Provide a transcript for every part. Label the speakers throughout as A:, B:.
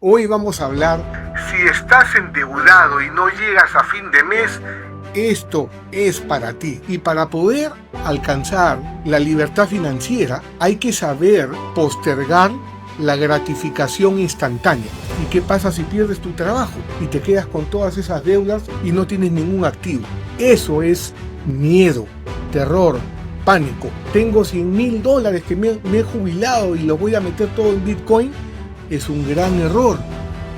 A: Hoy vamos a hablar, si estás endeudado y no llegas a fin de mes, esto es para ti. Y para poder alcanzar la libertad financiera hay que saber postergar la gratificación instantánea. ¿Y qué pasa si pierdes tu trabajo y te quedas con todas esas deudas y no tienes ningún activo? Eso es miedo, terror, pánico. Tengo $100,000 que me he jubilado y los voy a meter todo en Bitcoin. Es un gran error.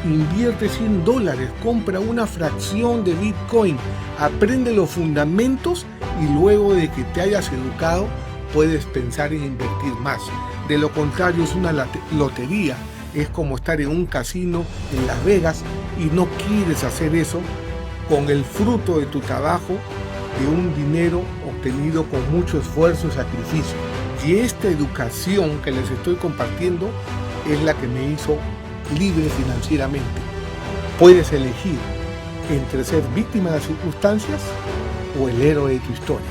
A: Invierte $100, compra una fracción de Bitcoin, aprende los fundamentos y luego de que te hayas educado puedes pensar en invertir más. De lo contrario es una lotería, es como estar en un casino en Las Vegas y no quieres hacer eso con el fruto de tu trabajo, de un dinero obtenido con mucho esfuerzo y sacrificio. Y esta educación que les estoy compartiendo es la que me hizo libre financieramente. Puedes elegir entre ser víctima de las circunstancias o el héroe de tu historia,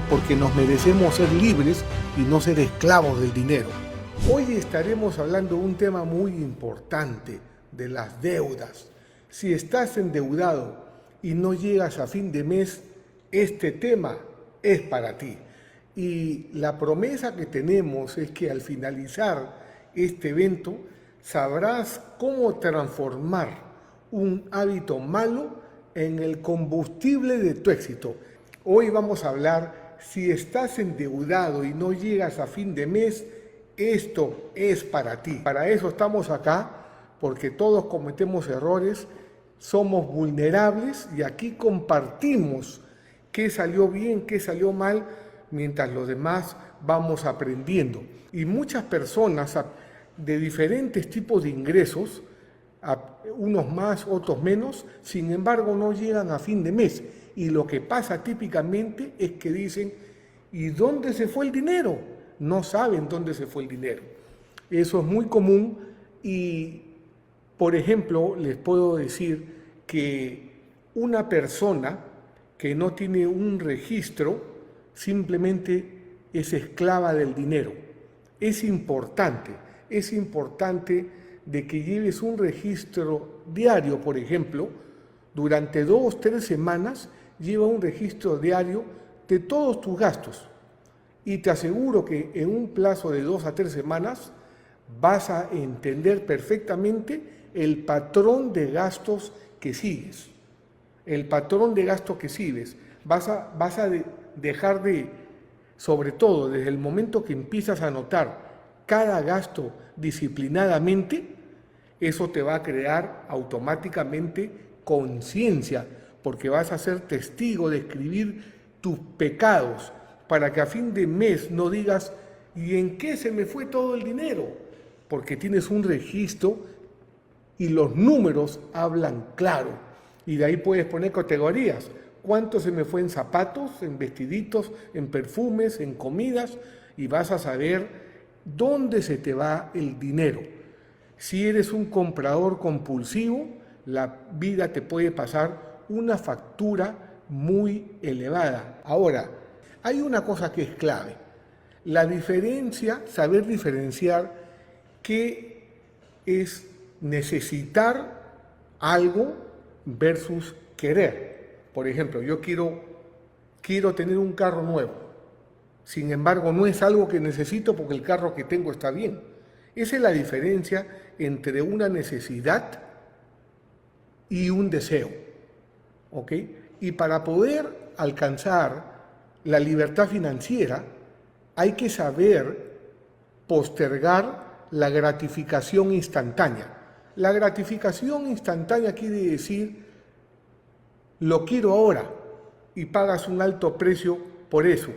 A: porque nos merecemos ser libres y no ser esclavos del dinero. Hoy estaremos hablando de un tema muy importante, de las deudas. Si estás endeudado y no llegas a fin de mes, este tema es para ti. Y la promesa que tenemos es que al finalizar este evento sabrás cómo transformar un hábito malo en el combustible de tu éxito. Hoy vamos a hablar, si estás endeudado y no llegas a fin de mes, esto es para ti. Para eso estamos acá, porque todos cometemos errores, somos vulnerables y aquí compartimos qué salió bien, qué salió mal, mientras los demás vamos aprendiendo. Y muchas personas de diferentes tipos de ingresos, unos más, otros menos, sin embargo no llegan a fin de mes. Y lo que pasa típicamente es que dicen, ¿y dónde se fue el dinero? No saben dónde se fue el dinero. Eso es muy común y, por ejemplo, les puedo decir que una persona que no tiene un registro simplemente es esclava del dinero. Es importante de que lleves un registro diario, por ejemplo, durante 2 o 3 semanas, lleva un registro diario de todos tus gastos. Y te aseguro que en un plazo de 2 a 3 semanas vas a entender perfectamente el patrón de gastos que sigues. El patrón de gastos que sigues. Vas a dejar de, sobre todo desde el momento que empiezas a notar cada gasto disciplinadamente, eso te va a crear automáticamente conciencia, porque vas a ser testigo de escribir tus pecados, para que a fin de mes no digas, ¿y en qué se me fue todo el dinero? Porque tienes un registro y los números hablan claro, y de ahí puedes poner categorías. ¿Cuánto se me fue en zapatos, en vestiditos, en perfumes, en comidas? Y vas a saber dónde se te va el dinero. Si eres un comprador compulsivo, la vida te puede pasar una factura muy elevada. Ahora, hay una cosa que es clave. La diferencia, saber diferenciar qué es necesitar algo versus querer. Por ejemplo, yo quiero tener un carro nuevo. Sin embargo, no es algo que necesito porque el carro que tengo está bien. Esa es la diferencia entre una necesidad y un deseo. ¿Ok? Y para poder alcanzar la libertad financiera, hay que saber postergar la gratificación instantánea. La gratificación instantánea quiere decir, lo quiero ahora, y pagas un alto precio por eso.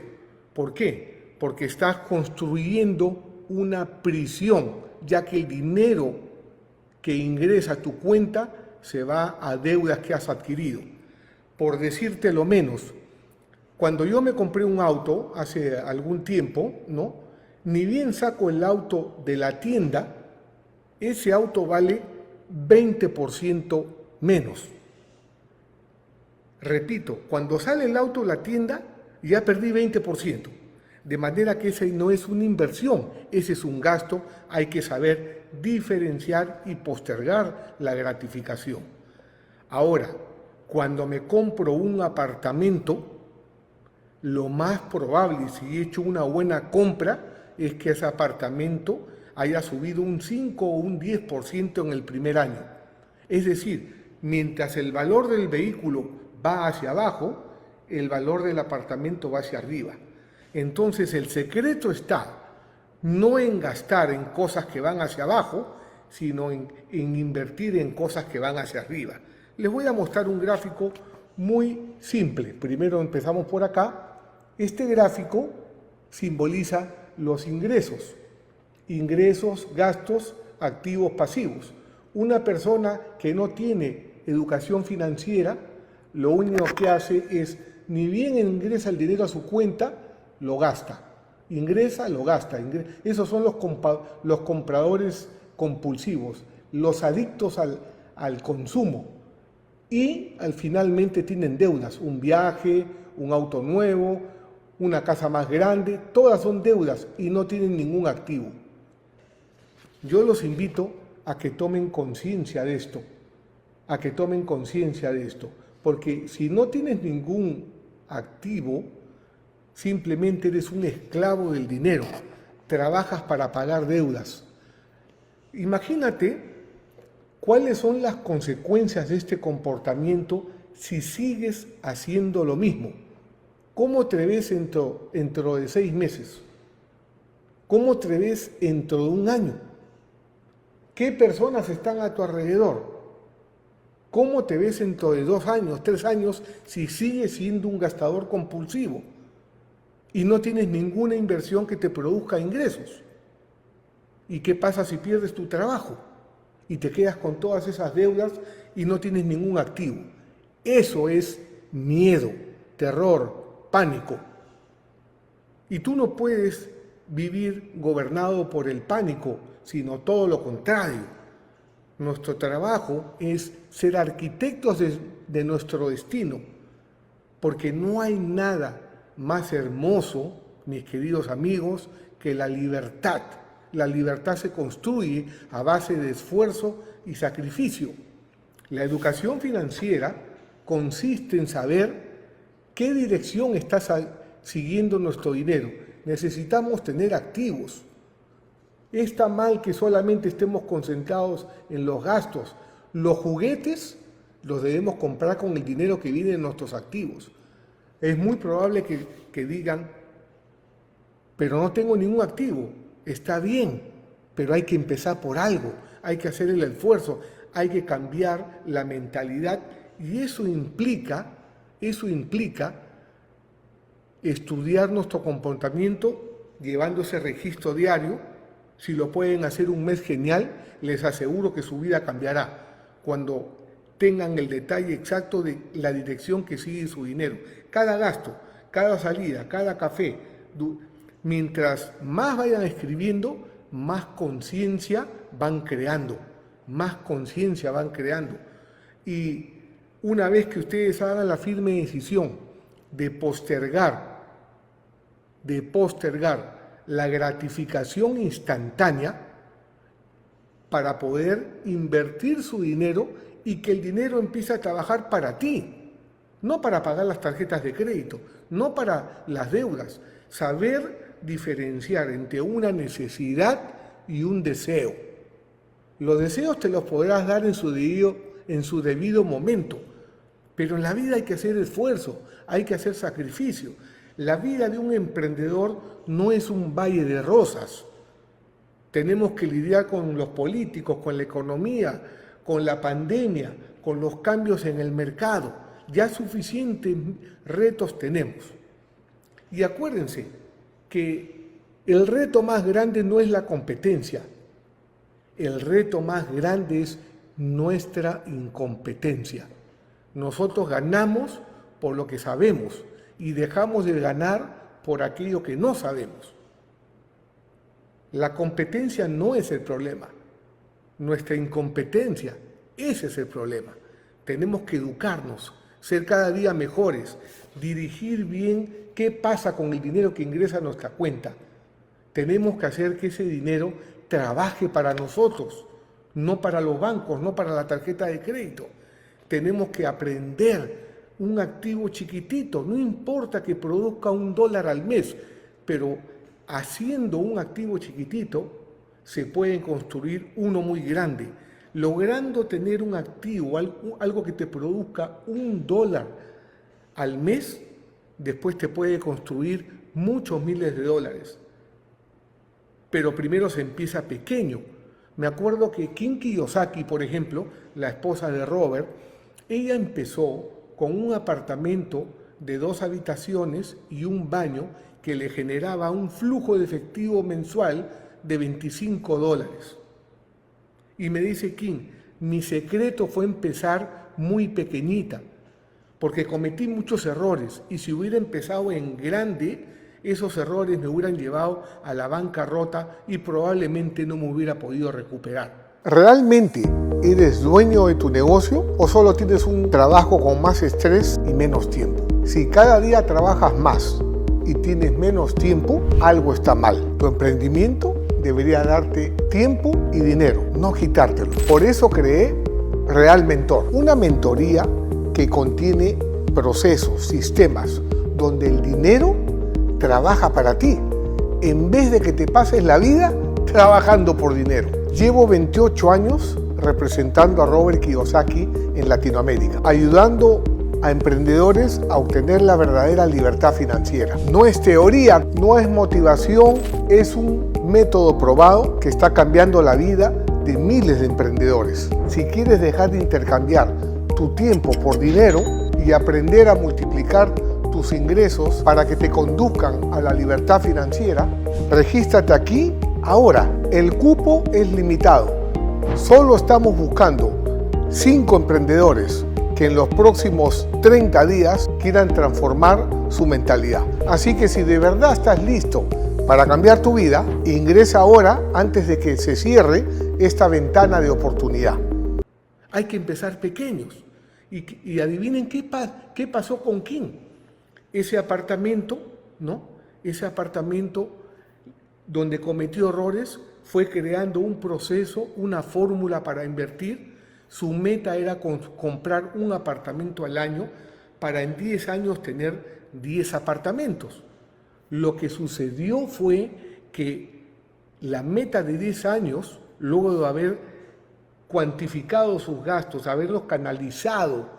A: ¿Por qué? Porque estás construyendo una prisión, ya que el dinero que ingresa a tu cuenta se va a deudas que has adquirido. Por decirte lo menos, cuando yo me compré un auto hace algún tiempo, ¿no? Ni bien saco el auto de la tienda, ese auto vale 20% menos. Repito, cuando sale el auto de la tienda, ya perdí 20%. De manera que esa no es una inversión, ese es un gasto, hay que saber diferenciar y postergar la gratificación. Ahora, cuando me compro un apartamento, lo más probable, si he hecho una buena compra, es que ese apartamento haya subido un 5 o un 10% en el primer año. Es decir, mientras el valor del vehículo va hacia abajo, el valor del apartamento va hacia arriba. Entonces el secreto está no en gastar en cosas que van hacia abajo, sino en invertir en cosas que van hacia arriba. Les voy a mostrar un gráfico muy simple. Primero empezamos por acá. Este gráfico simboliza los ingresos. Ingresos, gastos, activos, pasivos. Una persona que no tiene educación financiera, lo único que hace es, ni bien ingresa el dinero a su cuenta, lo gasta. Ingresa, lo gasta. Esos son los compradores compulsivos, los adictos al consumo. Y finalmente tienen deudas, un viaje, un auto nuevo, una casa más grande, todas son deudas y no tienen ningún activo. Yo los invito a que tomen conciencia de esto, porque si no tienes ningún activo, simplemente eres un esclavo del dinero, trabajas para pagar deudas. Imagínate cuáles son las consecuencias de este comportamiento si sigues haciendo lo mismo. ¿Cómo te ves dentro de 6 meses? ¿Cómo te ves dentro de un año? ¿Qué personas están a tu alrededor? ¿Cómo te ves dentro de 2 años, 3 años si sigues siendo un gastador compulsivo y no tienes ninguna inversión que te produzca ingresos? ¿Y qué pasa si pierdes tu trabajo y te quedas con todas esas deudas y no tienes ningún activo? Eso es miedo, terror, pánico. Y tú no puedes vivir gobernado por el pánico, sino todo lo contrario. Nuestro trabajo es ser arquitectos de nuestro destino, porque no hay nada más hermoso, mis queridos amigos, que la libertad. La libertad se construye a base de esfuerzo y sacrificio. La educación financiera consiste en saber qué dirección está siguiendo nuestro dinero. Necesitamos tener activos. Está mal que solamente estemos concentrados en los gastos. Los juguetes los debemos comprar con el dinero que viene de nuestros activos. Es muy probable que digan, pero no tengo ningún activo. Está bien, pero hay que empezar por algo. Hay que hacer el esfuerzo, hay que cambiar la mentalidad y eso implica estudiar nuestro comportamiento llevando ese registro diario. Si lo pueden hacer un mes, genial, les aseguro que su vida cambiará cuando tengan el detalle exacto de la dirección que sigue su dinero. Cada gasto, cada salida, cada café, mientras más vayan escribiendo, más conciencia van creando, Y una vez que ustedes hagan la firme decisión de postergar la gratificación instantánea para poder invertir su dinero y que el dinero empiece a trabajar para ti, no para pagar las tarjetas de crédito, no para las deudas. Saber diferenciar entre una necesidad y un deseo. Los deseos te los podrás dar en su debido momento, pero en la vida hay que hacer esfuerzo, hay que hacer sacrificio. La vida de un emprendedor no es un valle de rosas. Tenemos que lidiar con los políticos, con la economía, con la pandemia, con los cambios en el mercado. Ya suficientes retos tenemos. Y acuérdense que el reto más grande no es la competencia. El reto más grande es nuestra incompetencia. Nosotros ganamos por lo que sabemos y dejamos de ganar por aquello que no sabemos. La competencia no es el problema. Nuestra incompetencia, ese es el problema. Tenemos que educarnos, ser cada día mejores, dirigir bien qué pasa con el dinero que ingresa a nuestra cuenta. Tenemos que hacer que ese dinero trabaje para nosotros, no para los bancos, no para la tarjeta de crédito. Tenemos que aprender un activo chiquitito, no importa que produzca $1 al mes, pero haciendo un activo chiquitito se puede construir uno muy grande. Logrando tener un activo, algo que te produzca $1 al mes, después te puede construir muchos miles de dólares. Pero primero se empieza pequeño. Me acuerdo que Kim Kiyosaki, por ejemplo, la esposa de Robert, ella empezó con un apartamento de 2 habitaciones y un baño que le generaba un flujo de efectivo mensual de $25. Y me dice Kim, mi secreto fue empezar muy pequeñita, porque cometí muchos errores y si hubiera empezado en grande, esos errores me hubieran llevado a la bancarrota y probablemente no me hubiera podido recuperar. ¿Realmente eres dueño de tu negocio o solo tienes un trabajo con más estrés y menos tiempo? Si cada día trabajas más y tienes menos tiempo, algo está mal. Tu emprendimiento debería darte tiempo y dinero, no quitártelo. Por eso creé Real Mentor, una mentoría que contiene procesos, sistemas, donde el dinero trabaja para ti, en vez de que te pases la vida trabajando por dinero. Llevo 28 años representando a Robert Kiyosaki en Latinoamérica, ayudando a emprendedores a obtener la verdadera libertad financiera. No es teoría, no es motivación, es un método probado que está cambiando la vida de miles de emprendedores. Si quieres dejar de intercambiar tu tiempo por dinero y aprender a multiplicar tus ingresos para que te conduzcan a la libertad financiera, regístrate aquí ahora. El cupo es limitado. Solo estamos buscando 5 emprendedores que en los próximos 30 días quieran transformar su mentalidad. Así que si de verdad estás listo para cambiar tu vida, ingresa ahora antes de que se cierre esta ventana de oportunidad. Hay que empezar pequeños. Y adivinen qué pasó con Kim. Ese apartamento, ¿no? Ese apartamento donde cometió errores, fue creando un proceso, una fórmula para invertir. Su meta era comprar un apartamento al año para en 10 años tener 10 apartamentos. Lo que sucedió fue que la meta de 10 años, luego de haber cuantificado sus gastos, haberlos canalizado,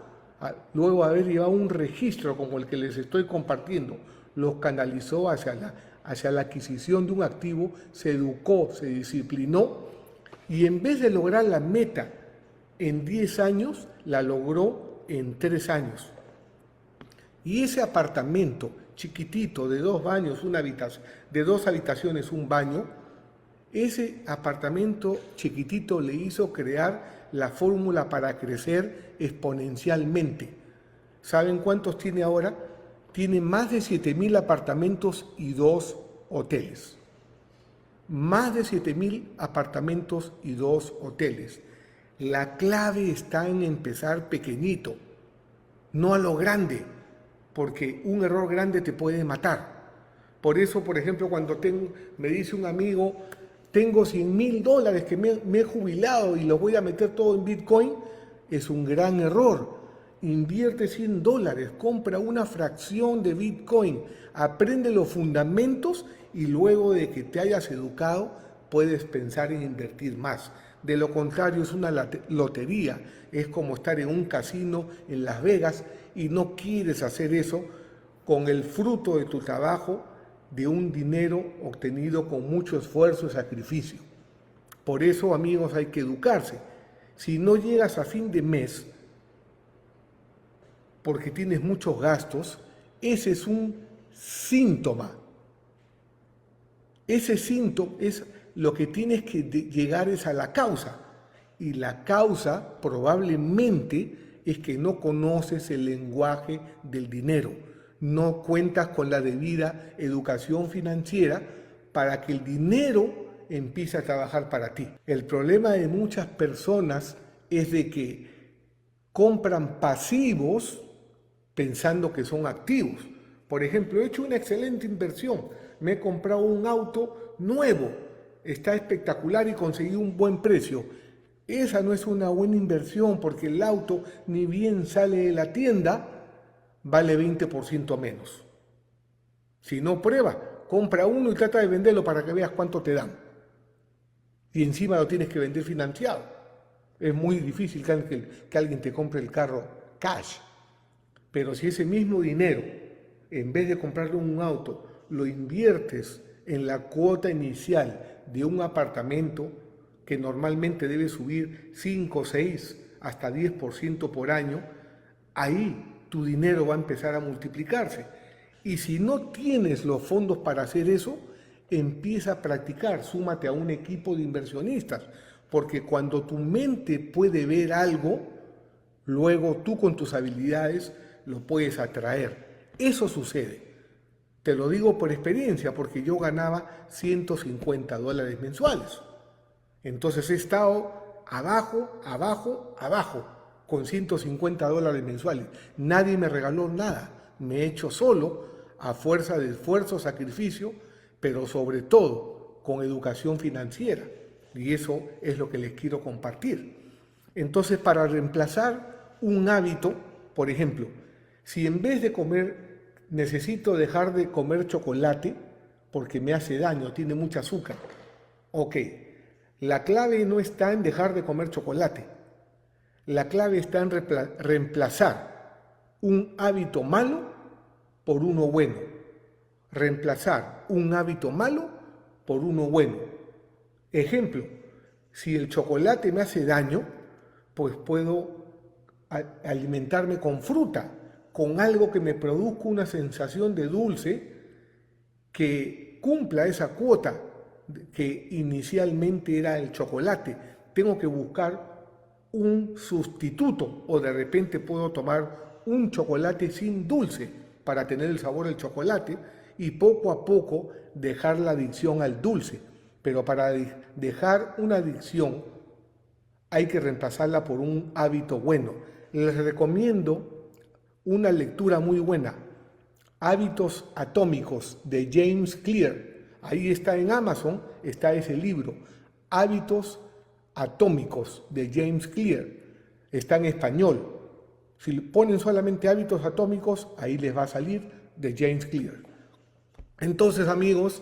A: luego de haber llevado un registro como el que les estoy compartiendo, los canalizó hacia la adquisición de un activo, se educó, se disciplinó y en vez de lograr la meta en 10 años, la logró en 3 años. Y ese apartamento chiquitito de 2 baños, de 2 habitaciones, un baño, ese apartamento chiquitito le hizo crear la fórmula para crecer exponencialmente. ¿Saben cuántos tiene ahora? Tiene más de 7,000 apartamentos y 2 hoteles. Más de 7,000 apartamentos y 2 hoteles. La clave está en empezar pequeñito, no a lo grande, porque un error grande te puede matar. Por eso, por ejemplo, cuando me dice un amigo, tengo $100,000 que me he jubilado y los voy a meter todo en Bitcoin, es un gran error. Invierte $100, compra una fracción de Bitcoin, aprende los fundamentos y luego de que te hayas educado puedes pensar en invertir más. De lo contrario es una lotería, es como estar en un casino en Las Vegas y no quieres hacer eso con el fruto de tu trabajo, de un dinero obtenido con mucho esfuerzo y sacrificio. Por eso, amigos, hay que educarse. Si no llegas a fin de mes porque tienes muchos gastos, ese es un síntoma. Ese síntoma es lo que tienes que llegar es a la causa. Y la causa probablemente es que no conoces el lenguaje del dinero. No cuentas con la debida educación financiera para que el dinero empiece a trabajar para ti. El problema de muchas personas es de que compran pasivos pensando que son activos. Por ejemplo, he hecho una excelente inversión. Me he comprado un auto nuevo está espectacular y conseguí un buen precio. Esa no es una buena inversión porque el auto, ni bien sale de la tienda, vale 20% menos. Si no, prueba, compra uno y trata de venderlo para que veas cuánto te dan. Y encima lo tienes que vender financiado. Es muy difícil que alguien te compre el carro cash. Pero si ese mismo dinero, en vez de comprarle un auto, lo inviertes en la cuota inicial de un apartamento que normalmente debe subir 5, 6, hasta 10% por año, ahí tu dinero va a empezar a multiplicarse. Y si no tienes los fondos para hacer eso, empieza a practicar, súmate a un equipo de inversionistas, porque cuando tu mente puede ver algo, luego tú con tus habilidades lo puedes atraer. Eso sucede. Te lo digo por experiencia, porque yo ganaba $150 mensuales. Entonces he estado abajo, con $150 mensuales. Nadie me regaló nada. Me he hecho solo, a fuerza de esfuerzo, sacrificio, pero sobre todo con educación financiera. Y eso es lo que les quiero compartir. Entonces, para reemplazar un hábito, por ejemplo, si en vez de comer, necesito dejar de comer chocolate porque me hace daño, tiene mucho azúcar. Ok, la clave no está en dejar de comer chocolate. La clave está en reemplazar un hábito malo por uno bueno. Reemplazar un hábito malo por uno bueno. Ejemplo, si el chocolate me hace daño, pues puedo alimentarme con fruta, con algo que me produzca una sensación de dulce que cumpla esa cuota que inicialmente era el chocolate. Tengo que buscar un sustituto o de repente puedo tomar un chocolate sin dulce para tener el sabor del chocolate y poco a poco dejar la adicción al dulce. Pero para dejar una adicción hay que reemplazarla por un hábito bueno. Les recomiendo una lectura muy buena, Hábitos Atómicos de James Clear. Ahí está en Amazon, está ese libro, Hábitos Atómicos de James Clear. Está en español. Si ponen solamente Hábitos Atómicos, ahí les va a salir de James Clear. Entonces, amigos,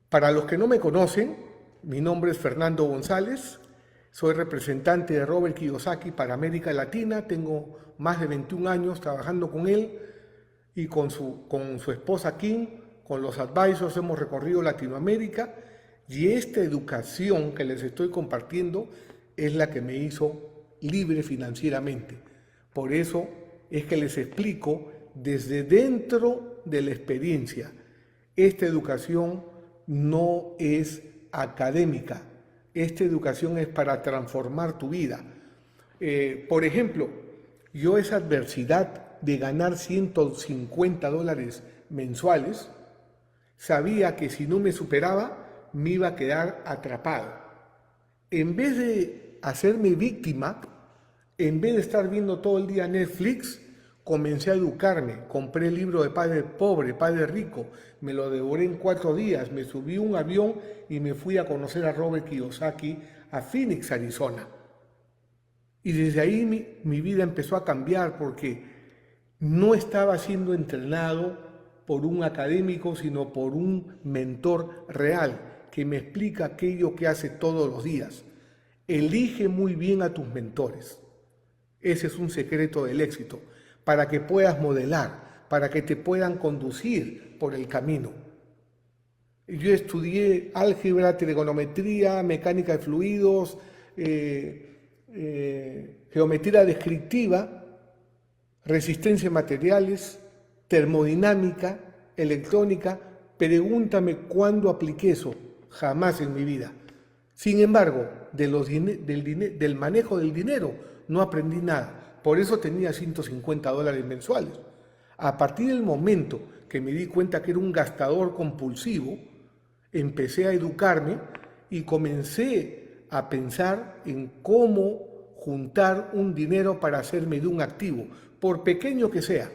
A: para los que no me conocen, mi nombre es Fernando González, soy representante de Robert Kiyosaki para América Latina, tengo más de 21 años trabajando con él y con su esposa Kim, con los advisors hemos recorrido Latinoamérica y esta educación que les estoy compartiendo es la que me hizo libre financieramente. Por eso es que les explico desde dentro de la experiencia. Esta educación no es académica, esta educación es para transformar tu vida. Por ejemplo, yo esa adversidad de ganar $150 mensuales, sabía que si no me superaba, me iba a quedar atrapado. En vez de hacerme víctima, en vez de estar viendo todo el día Netflix, comencé a educarme, compré el libro de Padre Pobre, Padre Rico, me lo devoré en 4 días, me subí a un avión y me fui a conocer a Robert Kiyosaki a Phoenix, Arizona. Y desde ahí mi vida empezó a cambiar porque no estaba siendo entrenado por un académico, sino por un mentor real que me explica aquello que hace todos los días. Elige muy bien a tus mentores. Ese es un secreto del éxito, para que puedas modelar, para que te puedan conducir por el camino. Yo estudié álgebra, trigonometría, mecánica de fluidos, geometría descriptiva, resistencia a materiales, termodinámica, electrónica. Pregúntame cuándo apliqué eso, jamás en mi vida. Sin embargo, del manejo del dinero no aprendí nada. Por eso tenía $150 mensuales. A partir del momento que me di cuenta que era un gastador compulsivo, empecé a educarme y comencé a pensar en cómo juntar un dinero para hacerme de un activo, por pequeño que sea.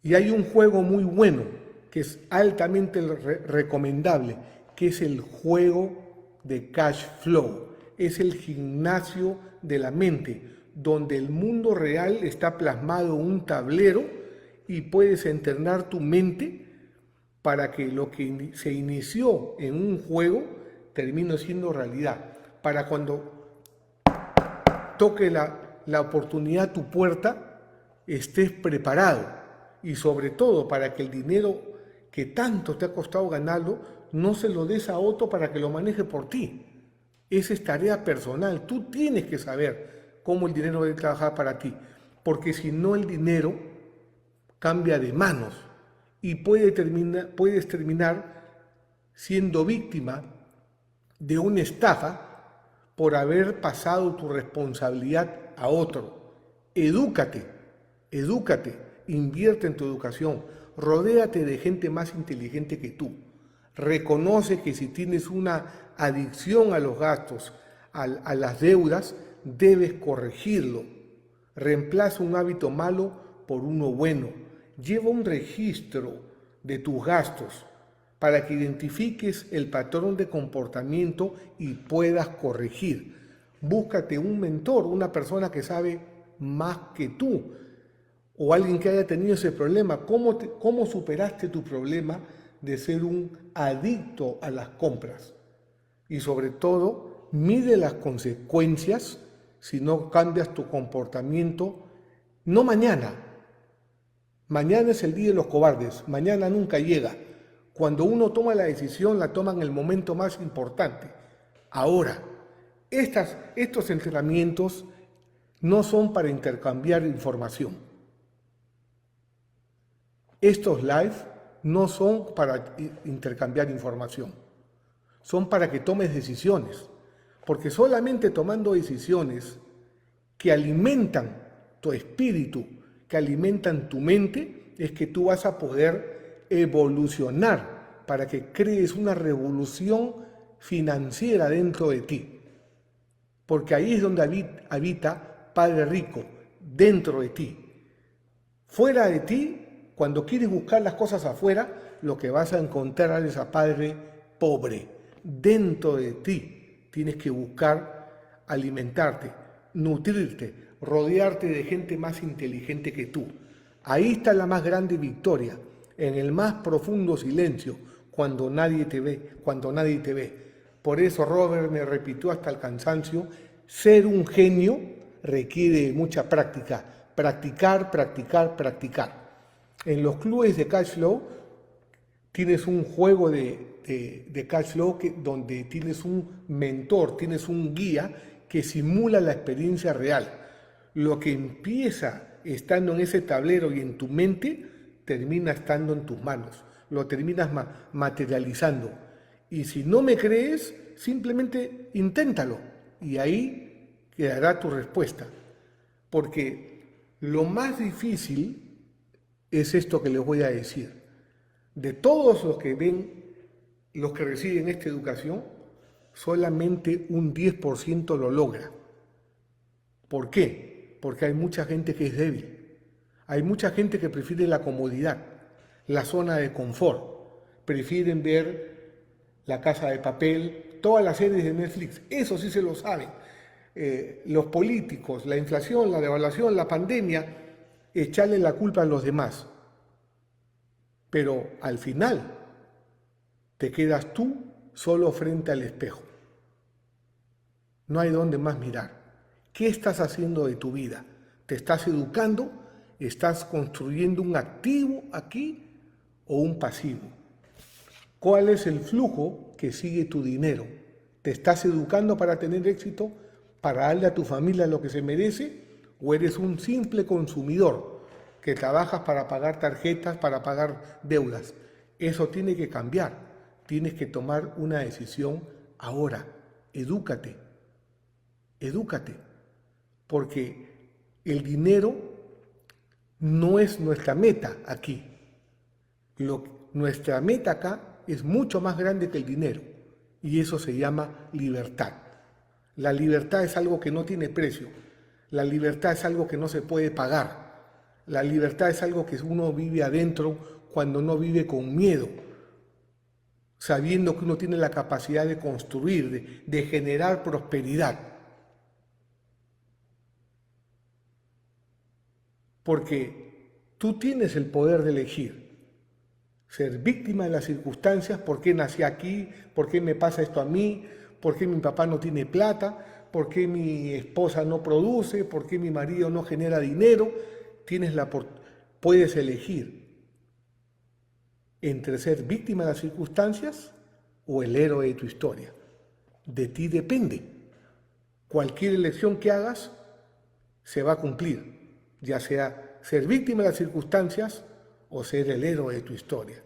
A: Y hay un juego muy bueno que es altamente recomendable, que es el juego de cash flow. Es el gimnasio de la mente, donde el mundo real está plasmado en un tablero y puedes entrenar tu mente para que lo que se inició en un juego termine siendo realidad. Para cuando toque la oportunidad a tu puerta, estés preparado. Y sobre todo para que el dinero que tanto te ha costado ganarlo, no se lo des a otro para que lo maneje por ti. Esa es tarea personal. Tú tienes que saber cómo el dinero debe trabajar para ti. Porque si no, el dinero cambia de manos y puedes terminar siendo víctima de una estafa por haber pasado tu responsabilidad a otro. Edúcate, invierte en tu educación, rodéate de gente más inteligente que tú. Reconoce que si tienes una adicción a los gastos, a las deudas, debes corregirlo. Reemplaza un hábito malo por uno bueno. Lleva un registro de tus gastos para que identifiques el patrón de comportamiento y puedas corregir. Búscate un mentor, una persona que sabe más que tú, o alguien que haya tenido ese problema. ¿Cómo superaste tu problema de ser un adicto a las compras? Y sobre todo, mide las consecuencias si no cambias tu comportamiento. No mañana. Mañana es el día de los cobardes. Mañana nunca llega. Cuando uno toma la decisión, la toma en el momento más importante. Ahora, estos entrenamientos no son para intercambiar información. Estos live no son para intercambiar información. Son para que tomes decisiones. Porque solamente tomando decisiones que alimentan tu espíritu, que alimentan tu mente, es que tú vas a poder evolucionar para que crees una revolución financiera dentro de ti. Porque ahí es donde habita Padre Rico, dentro de ti. Fuera de ti, cuando quieres buscar las cosas afuera, lo que vas a encontrar es a Padre pobre. Dentro de ti tienes que buscar alimentarte, nutrirte, rodearte de gente más inteligente que tú. Ahí está la más grande victoria, en el más profundo silencio, cuando nadie te ve. Por eso Robert me repitió hasta el cansancio, ser un genio requiere mucha práctica. Practicar. En los clubes de cash flow tienes un juego de cash flow donde tienes un mentor, tienes un guía que simula la experiencia real. Lo que empieza estando en ese tablero y en tu mente, termina estando en tus manos. Lo terminas materializando. Y si no me crees, simplemente inténtalo. Y ahí quedará tu respuesta. Porque lo más difícil es esto que les voy a decir. De todos los que reciben esta educación, solamente un 10% lo logra. ¿Por qué? Porque hay mucha gente que es débil. Hay mucha gente que prefiere la comodidad, la zona de confort. Prefieren ver La Casa de Papel, todas las series de Netflix. Eso sí se lo saben. Los políticos, la inflación, la devaluación, la pandemia, echarle la culpa a los demás. Pero al final te quedas tú solo frente al espejo. No hay dónde más mirar. ¿Qué estás haciendo de tu vida? ¿Te estás educando? ¿Estás construyendo un activo aquí o un pasivo? ¿Cuál es el flujo que sigue tu dinero? ¿Te estás educando para tener éxito? ¿Para darle a tu familia lo que se merece? ¿O eres un simple consumidor que trabajas para pagar tarjetas, para pagar deudas? Eso tiene que cambiar. Tienes que tomar una decisión ahora. Edúcate. Porque el dinero no es nuestra meta aquí. Nuestra meta acá es mucho más grande que el dinero. Y eso se llama libertad. La libertad es algo que no tiene precio. La libertad es algo que no se puede pagar. La libertad es algo que uno vive adentro cuando no vive con miedo, sabiendo que uno tiene la capacidad de construir, de generar prosperidad. Porque tú tienes el poder de elegir ser víctima de las circunstancias, por qué nací aquí, por qué me pasa esto a mí, por qué mi papá no tiene plata, por qué mi esposa no produce, por qué mi marido no genera dinero. Puedes elegir entre ser víctima de las circunstancias o el héroe de tu historia. De ti depende. Cualquier elección que hagas se va a cumplir, ya sea ser víctima de las circunstancias o ser el héroe de tu historia.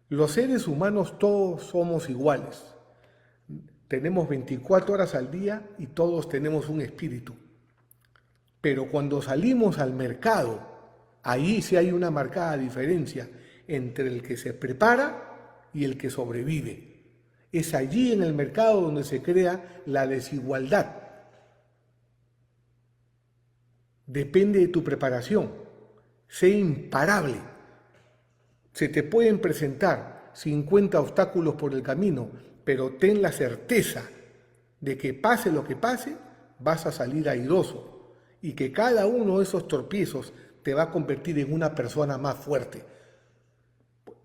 A: Los seres humanos todos somos iguales. Tenemos 24 horas al día y todos tenemos un espíritu. Pero cuando salimos al mercado, ahí sí hay una marcada diferencia entre el que se prepara y el que sobrevive. Es allí en el mercado donde se crea la desigualdad. Depende de tu preparación. Sé imparable. Se te pueden presentar 50 obstáculos por el camino, pero ten la certeza de que pase lo que pase, vas a salir airoso y que cada uno de esos tropiezos te va a convertir en una persona más fuerte.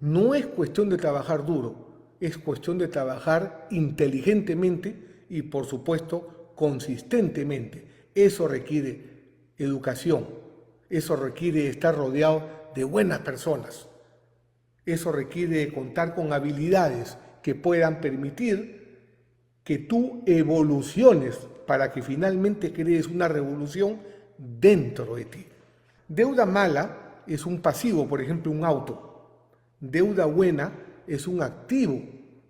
A: No es cuestión de trabajar duro, es cuestión de trabajar inteligentemente y, por supuesto, consistentemente. Eso requiere educación, eso requiere estar rodeado de buenas personas, eso requiere contar con habilidades que puedan permitir que tú evoluciones para que finalmente crees una revolución dentro de ti. Deuda mala es un pasivo, por ejemplo, un auto. Deuda buena es un activo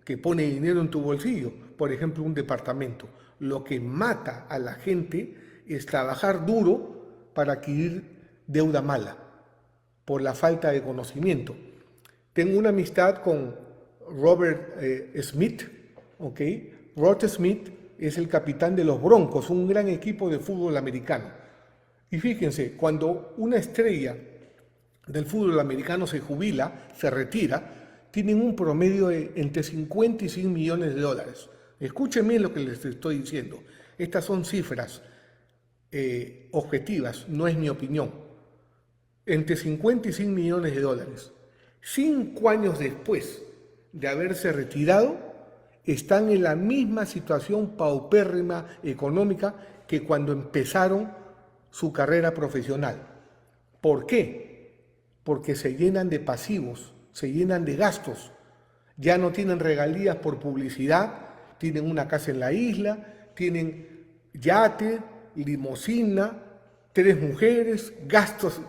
A: que pone dinero en tu bolsillo, por ejemplo, un departamento. Lo que mata a la gente es trabajar duro para adquirir deuda mala, por la falta de conocimiento. Tengo una amistad con Robert Smith, ¿ok? Robert Smith es el capitán de los Broncos, un gran equipo de fútbol americano. Y fíjense, cuando una estrella del fútbol americano se jubila, se retira, tienen un promedio de entre 50 y 100 millones de dólares. Escuchen bien lo que les estoy diciendo. Estas son cifras objetivas, no es mi opinión. Entre 50 y 100 millones de dólares. 5 años después de haberse retirado, están en la misma situación paupérrima económica que cuando empezaron su carrera profesional. ¿Por qué? Porque se llenan de pasivos, se llenan de gastos. Ya no tienen regalías por publicidad, tienen una casa en la isla, tienen yate, limusina, 3 mujeres, gastos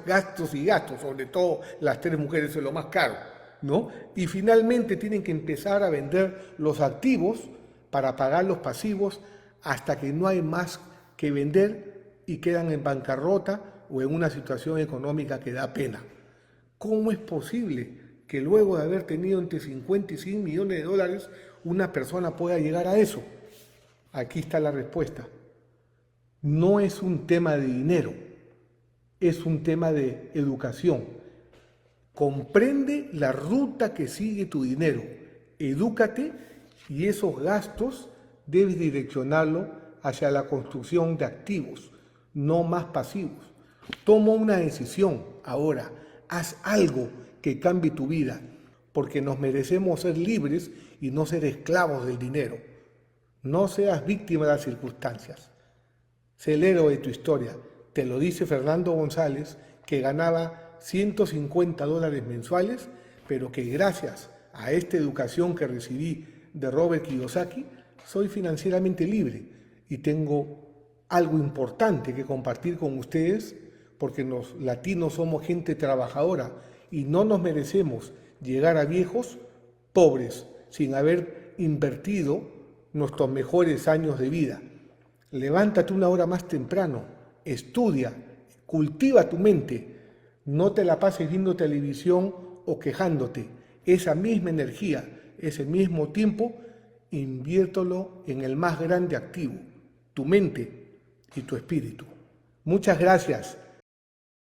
A: y gastos, sobre todo las 3 mujeres es lo más caro, ¿no? Y finalmente tienen que empezar a vender los activos para pagar los pasivos hasta que no hay más que vender y quedan en bancarrota o en una situación económica que da pena. ¿Cómo es posible que luego de haber tenido entre 50 y 100 millones de dólares una persona pueda llegar a eso? Aquí está la respuesta. No es un tema de dinero, es un tema de educación. Comprende la ruta que sigue tu dinero, edúcate y esos gastos debes direccionarlo hacia la construcción de activos, no más pasivos. Toma una decisión ahora, haz algo que cambie tu vida, porque nos merecemos ser libres y no ser esclavos del dinero. No seas víctima de las circunstancias. Sé el héroe de tu historia. Te lo dice Fernando González, que ganaba $150 mensuales, pero que gracias a esta educación que recibí de Robert Kiyosaki, soy financieramente libre y tengo algo importante que compartir con ustedes, porque los latinos somos gente trabajadora y no nos merecemos llegar a viejos pobres sin haber invertido nuestros mejores años de vida. Levántate una hora más temprano, estudia, cultiva tu mente, no te la pases viendo televisión o quejándote. Esa misma energía, ese mismo tiempo, inviértelo en el más grande activo, tu mente y tu espíritu. Muchas gracias.